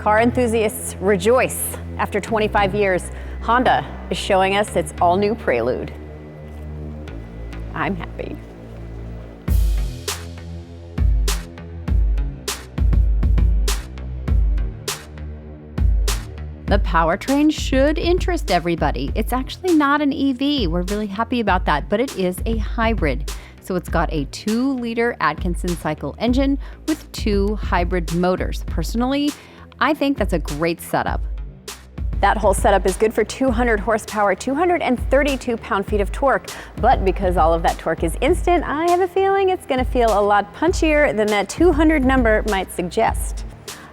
Car enthusiasts rejoice. After 25 years, Honda is showing us its all-new Prelude. I'm happy. The powertrain should interest everybody. It's actually not an EV. We're really happy about that, but it is a hybrid. So it's got a 2-liter Atkinson cycle engine with 2 hybrid motors. Personally, I think that's a great setup. That whole setup is good for 200 horsepower, 232 pound-feet of torque. But because all of that torque is instant, I have a feeling it's gonna feel a lot punchier than that 200 number might suggest.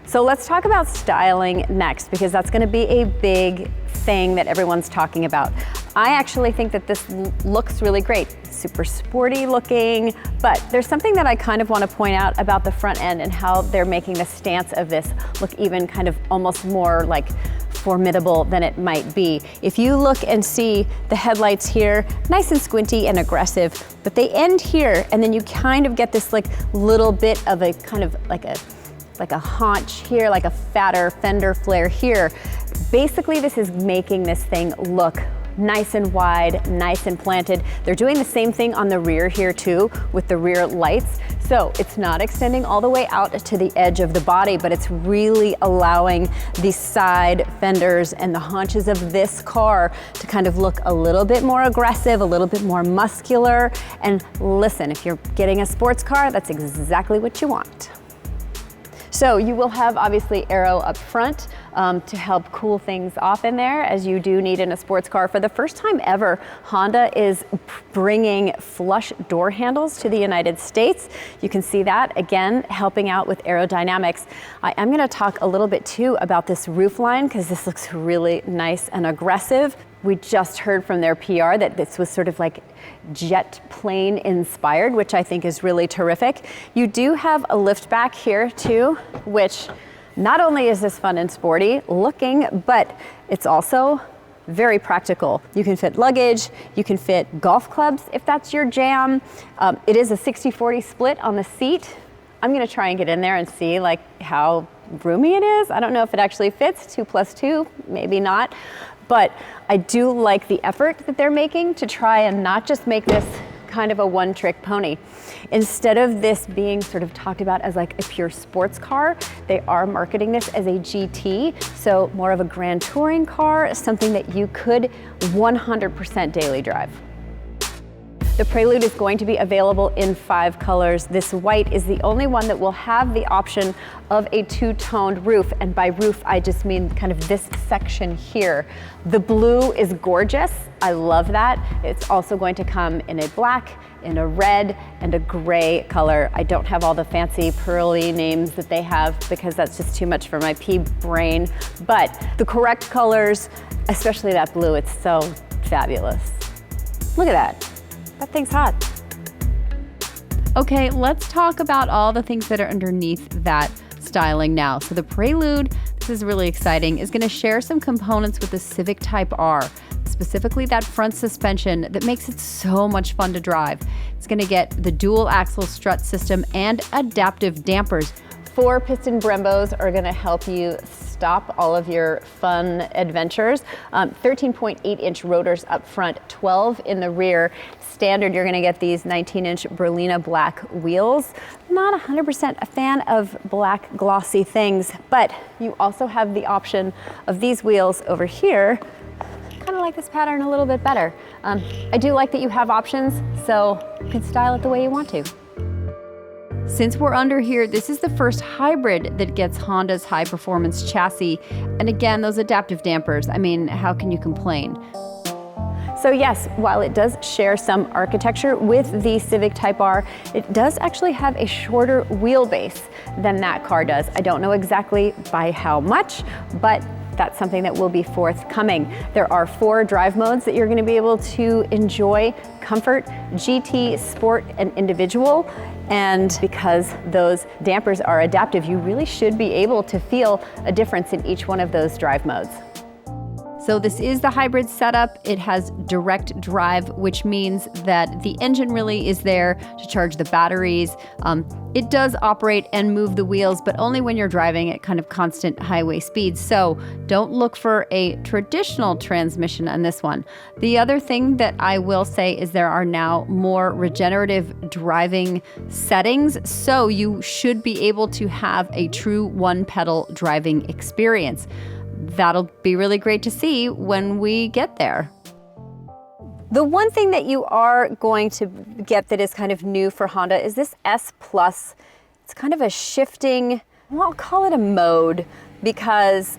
So let's talk about styling next, because that's gonna be a big thing that everyone's talking about. I actually think that this looks really great. Super sporty looking, but there's something that I kind of want to point out about the front end and how they're making the stance of this look even kind of almost more like formidable than it might be. If you look and see the headlights here, nice and squinty and aggressive, but they end here, and then you kind of get this like little bit of a kind of like a haunch here, like a fatter fender flare here. Basically, this is making this thing look nice and wide, nice and planted. They're doing the same thing on the rear here too, with the rear lights. So it's not extending all the way out to the edge of the body, but it's really allowing the side fenders and the haunches of this car to kind of look a little bit more aggressive, a little bit more muscular. And listen, if you're getting a sports car, that's exactly what you want. So you will have obviously aero up front to help cool things off in there, as you do need in a sports car. For the first time ever, Honda is bringing flush door handles to the United States. You can see that, again, helping out with aerodynamics. I am gonna talk a little bit too about this roof line, because this looks really nice and aggressive. We just heard from their PR that this was sort of like jet plane inspired, which I think is really terrific. You do have a lift back here too, which not only is this fun and sporty looking, but it's also very practical. You can fit luggage, you can fit golf clubs if that's your jam. It is a 60-40 split on the seat. I'm gonna try and get in there and see like how roomy it is. I don't know if it actually fits, 2 + 2, maybe not. But I do like the effort that they're making to try and not just make this kind of a one-trick pony. Instead of this being sort of talked about as like a pure sports car, they are marketing this as a GT, so more of a grand touring car, something that you could 100% daily drive. The Prelude is going to be available in 5 colors. This white is the only one that will have the option of a 2-toned roof. And by roof, I just mean kind of this section here. The blue is gorgeous. I love that. It's also going to come in a black, in a red, and a gray color. I don't have all the fancy pearly names that they have because that's just too much for my pea brain. But the correct colors, especially that blue, it's so fabulous. Look at that. That thing's hot. Okay, let's talk about all the things that are underneath that styling now. So the Prelude, this is really exciting, is gonna share some components with the Civic Type R, specifically that front suspension that makes it so much fun to drive. It's gonna get the dual axle strut system and adaptive dampers. 4 piston Brembos are gonna help you stop all of your fun adventures. 13.8-inch rotors up front, 12 in the rear. Standard, you're gonna get these 19-inch Berlina black wheels. Not 100% a fan of black glossy things, but you also have the option of these wheels over here. Kind of like this pattern a little bit better. I do like that you have options, so you can style it the way you want to. Since we're under here, this is the first hybrid that gets Honda's high-performance chassis. And again, those adaptive dampers, I mean, how can you complain? So yes, while it does share some architecture with the Civic Type R, it does actually have a shorter wheelbase than that car does. I don't know exactly by how much, but that's something that will be forthcoming. There are 4 drive modes that you're going to be able to enjoy: Comfort, GT, Sport, and Individual. And because those dampers are adaptive, you really should be able to feel a difference in each one of those drive modes. So this is the hybrid setup. It has direct drive, which means that the engine really is there to charge the batteries. It does operate and move the wheels, but only when you're driving at kind of constant highway speeds. So don't look for a traditional transmission on this one. The other thing that I will say is there are now more regenerative driving settings. So you should be able to have a true one-pedal driving experience. That'll be really great to see when we get there. The one thing that you are going to get that is kind of new for Honda is this S Plus. It's kind of a shifting, well, I'll call it a mode, because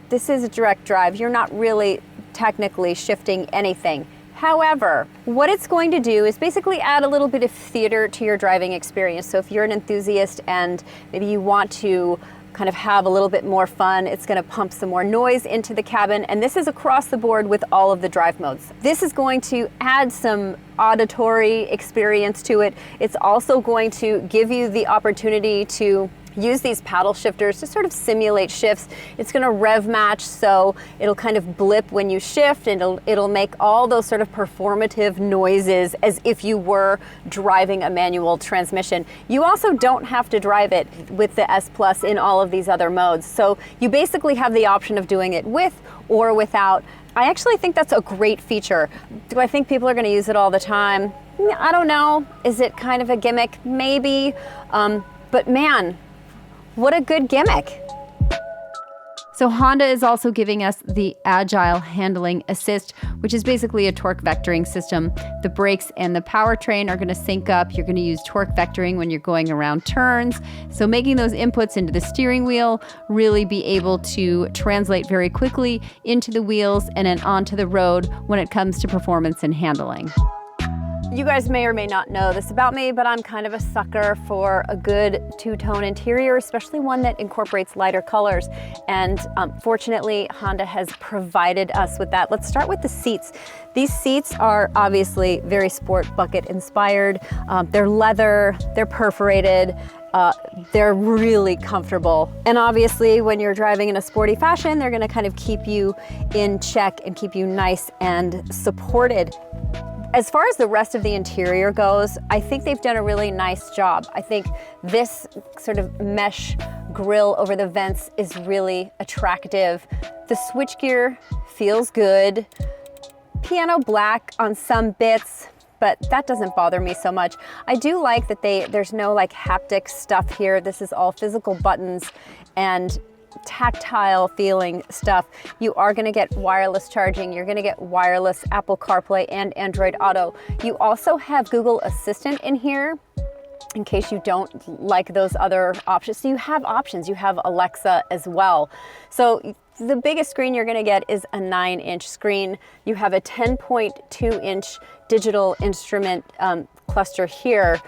this is a direct drive. You're not really technically shifting anything. However, what it's going to do is basically add a little bit of theater to your driving experience. So if you're an enthusiast and maybe you want to kind of have a little bit more fun, it's going to pump some more noise into the cabin, and this is across the board with all of the drive modes. This is going to add some auditory experience to it. It's also going to give you the opportunity to use these paddle shifters to sort of simulate shifts. It's going to rev match, so it'll kind of blip when you shift, and it'll make all those sort of performative noises as if you were driving a manual transmission. You also don't have to drive it with the S Plus in all of these other modes. So you basically have the option of doing it with or without. I actually think that's a great feature. Do I think people are going to use it all the time? I don't know. Is it kind of a gimmick? Maybe. But man, what a good gimmick. So Honda is also giving us the Agile Handling Assist, which is basically a torque vectoring system. The brakes and the powertrain are going to sync up. You're going to use torque vectoring when you're going around turns. So making those inputs into the steering wheel really be able to translate very quickly into the wheels and then onto the road when it comes to performance and handling. You guys may or may not know this about me, but I'm kind of a sucker for a good two-tone interior, especially one that incorporates lighter colors. And fortunately, Honda has provided us with that. Let's start with the seats. These seats are obviously very sport bucket inspired. They're leather, they're perforated, they're really comfortable. And obviously, when you're driving in a sporty fashion, they're gonna kind of keep you in check and keep you nice and supported. As far as the rest of the interior goes, I think they've done a really nice job. I think this sort of mesh grille over the vents is really attractive. The switchgear feels good. Piano black on some bits, but that doesn't bother me so much. I do like that there's no like haptic stuff here. This is all physical buttons and tactile feeling stuff. You are going to get wireless charging. You're going to get wireless Apple CarPlay and Android Auto. You also have Google Assistant in here in case you don't like those other options. So you have options. You have Alexa as well. So the biggest screen you're going to get is a 9-inch screen. You have a 10.2-inch digital instrument cluster here.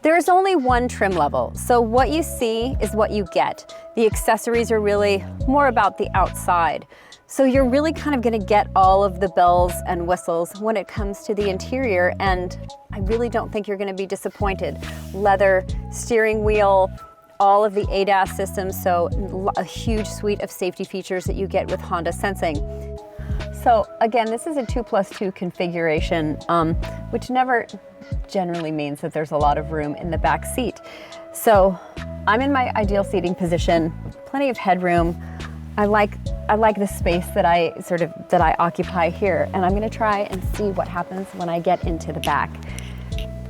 There's only one trim level, so what you see is what you get. The accessories are really more about the outside. So you're really kind of gonna get all of the bells and whistles when it comes to the interior, and I really don't think you're gonna be disappointed. Leather steering wheel, all of the ADAS systems, so a huge suite of safety features that you get with Honda Sensing. So again, this is a 2+2 configuration, which never generally means that there's a lot of room in the back seat. So I'm in my ideal seating position, plenty of headroom. I like the space that I occupy here, and I'm gonna try and see what happens when I get into the back,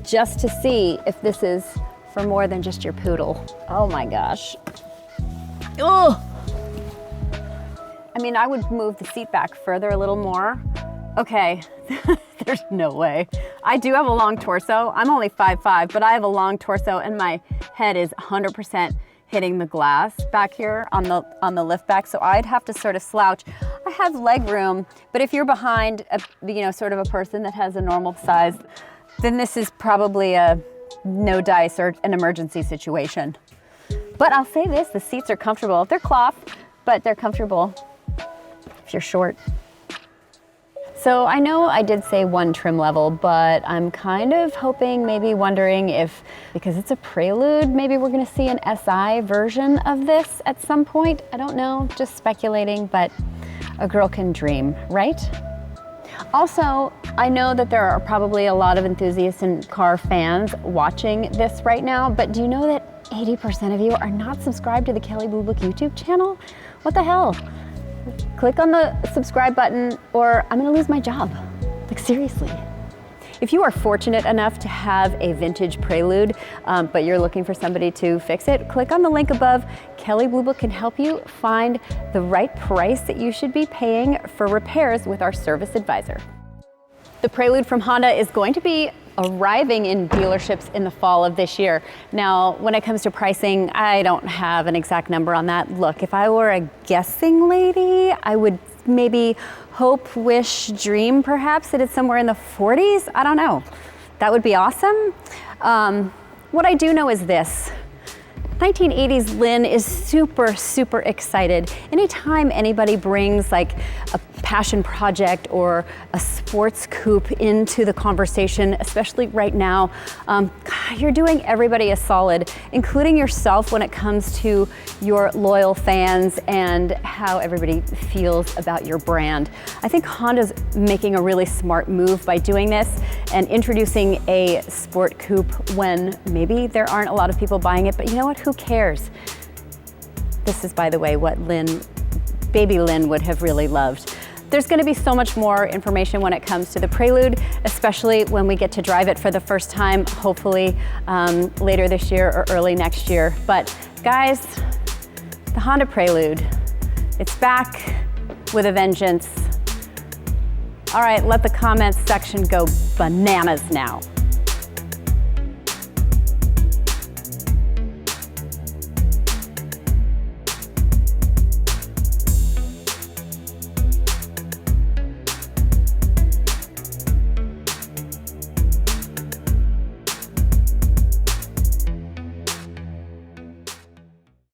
just to see if this is for more than just your poodle. Oh my gosh. Oh! I mean, I would move the seat back further a little more. Okay, there's no way. I do have a long torso. I'm only 5'5", but I have a long torso and my head is 100% hitting the glass back here on the lift back, so I'd have to sort of slouch. I have leg room, but if you're behind sort of a person that has a normal size, then this is probably a no dice or an emergency situation. But I'll say this, the seats are comfortable. They're cloth, but they're comfortable if you're short. So I know I did say one trim level, but I'm kind of wondering if, because it's a Prelude, maybe we're gonna see an SI version of this at some point. I don't know, just speculating, but a girl can dream, right? Also, I know that there are probably a lot of enthusiasts and car fans watching this right now, but do you know that 80% of you are not subscribed to the Kelley Blue Book YouTube channel? What the hell? Click on the subscribe button or I'm gonna lose my job. Like, seriously. If you are fortunate enough to have a vintage Prelude, but you're looking for somebody to fix it, click on the link above. Kelley Blue Book can help you find the right price that you should be paying for repairs with our service advisor. The Prelude from Honda is going to be arriving in dealerships in the fall of this year. Now, when it comes to pricing, I don't have an exact number on that. Look, if I were a guessing lady, I would maybe hope, wish, dream perhaps that it's somewhere in the 40s. I don't know. That would be awesome. What I do know is this. 1980s Lynn is super, super excited. Anytime anybody brings like a passion project or a sports coupe into the conversation, especially right now, you're doing everybody a solid, including yourself when it comes to your loyal fans and how everybody feels about your brand. I think Honda's making a really smart move by doing this and introducing a sport coupe when maybe there aren't a lot of people buying it, but you know what, who cares? This is, by the way, what baby Lynn would have really loved. There's gonna be so much more information when it comes to the Prelude, especially when we get to drive it for the first time, hopefully later this year or early next year. But guys, the Honda Prelude, it's back with a vengeance. All right, let the comments section go bananas now.